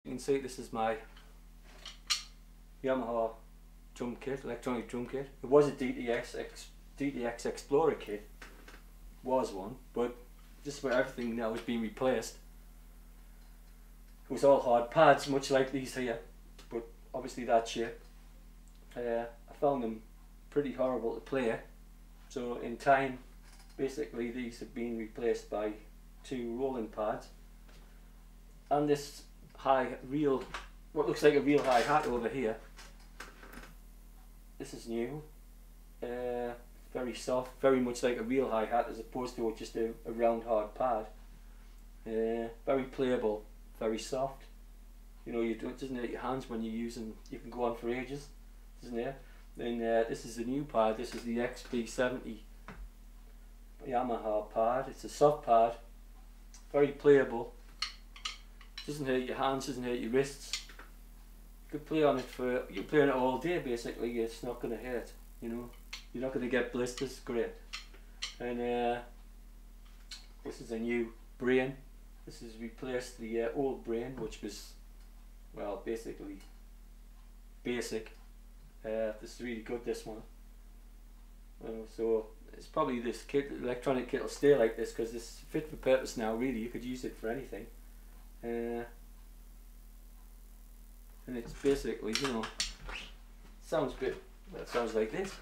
You can see this is my Yamaha drum kit, electronic drum kit. It was a DTX Explorer kit, was one, but just about everything now has been replaced. It was all hard pads, much like these here, but obviously that shape. I found them pretty horrible to play, so in time, basically these have been replaced by 2 rolling pads, and this what looks like a real hi-hat over here. This is new, very soft, very much like a real hi-hat as opposed to just a round hard pad. Very playable, very soft. You know, it doesn't hurt your hands when you're using. You can go on for ages, doesn't it? Then this is the new pad. This is the XP70 Yamaha pad. It's a soft pad, very playable. Doesn't hurt your hands, doesn't hurt your wrists. You could play on it all day basically. It's not going to hurt. You know, you're not going to get blisters. Great. And this is a new brain. This has replaced the old brain, which was, well, basically basic. This is really good, this one. So it's probably this kit, electronic kit will stay like this because it's fit for purpose now. Really, you could use it for anything. And it's basically, you know, sounds like this.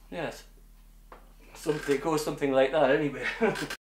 Yes, it goes something like that anyway.